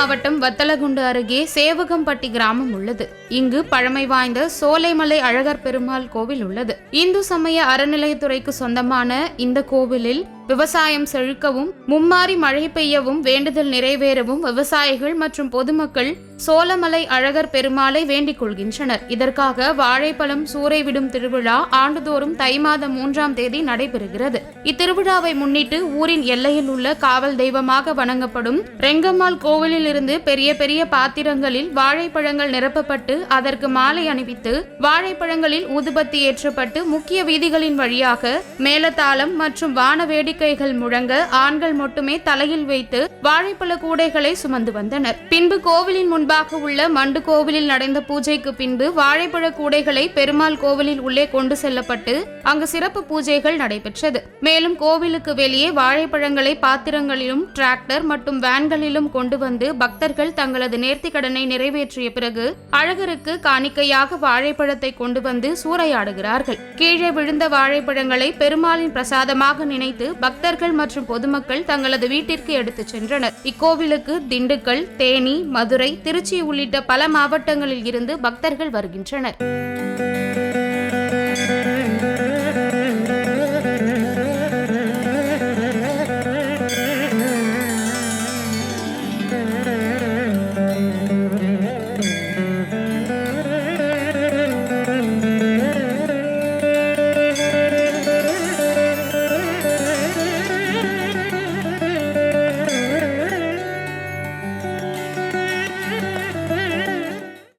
மாவட்டம் வத்தலகுண்டு அருகே சேவகம்பட்டி கிராமம் உள்ளது. இங்கு பழமை வாய்ந்த சோலைமலை அழகர் பெருமாள் கோவில் உள்ளது. இந்து சமய அறநிலையத்துறைக்கு சொந்தமான இந்த கோவிலில் விவசாயம் செழிக்கவும் மும்மாரி மழை பெய்யவும் வேண்டுதல் நிறைவேறவும் விவசாயிகள் மற்றும் பொதுமக்கள் சோலைமலை அழகர் பெருமாளை வேண்டிக் கொள்கின்றனர். இதற்காக வாழைப்பழம் சூறை விடும் திருவிழா ஆண்டுதோறும் தை மாதம் 3ஆம் தேதி நடைபெறுகிறது. இத்திருவிழாவை முன்னிட்டு ஊரின் எல்லையில் உள்ள காவல் தெய்வமாக வணங்கப்படும் ரெங்கம்மாள் கோவிலில் இருந்து பெரிய பெரிய பாத்திரங்களில் வாழைப்பழங்கள் நிரப்பப்பட்டு அதற்கு மாலை அணிவித்து வாழைப்பழங்களில் ஊதுபத்தி ஏற்றப்பட்டு முக்கிய வீதிகளின் வழியாக மேலதாளம் மற்றும் வான வேடிக்கைகள் முழங்க ஆண்கள் மட்டுமே தலையில் வைத்து வாழைப்பழ கூடைகளை சுமந்து வந்தனர். பின்பு கோவிலின் முன்பாக உள்ள மண்டு கோவிலில் நடந்த பூஜைக்கு பின்பு வாழைப்பழ கூடைகளை பெருமாள் கோவிலில் உள்ளே கொண்டு செல்லப்பட்டு அங்கு சிறப்பு பூஜைகள் நடைபெற்றது. மேலும் கோவிலுக்கு வெளியே வாழைப்பழங்களை பாத்திரங்களிலும் டிராக்டர் மற்றும் வேன்களிலும் கொண்டு வந்து பக்தர்கள் தங்களது நேர்த்தி கடனை நிறைவேற்றிய பிறகு அழகருக்கு காணிக்கையாக வாழைப்பழத்தை கொண்டு வந்து சூறையாடுகிறார்கள். கீழே விழுந்த வாழைப்பழங்களை பெருமாளின் பிரசாதமாக நினைத்து பக்தர்கள் மற்றும் பொதுமக்கள் தங்களது வீட்டிற்கு எடுத்துச் சென்றனர். இக்கோவிலுக்கு திண்டுக்கல், தேனி, மதுரை, திருச்சி உள்ளிட்ட பல மாவட்டங்களில் இருந்து பக்தர்கள் வருகின்றனர்.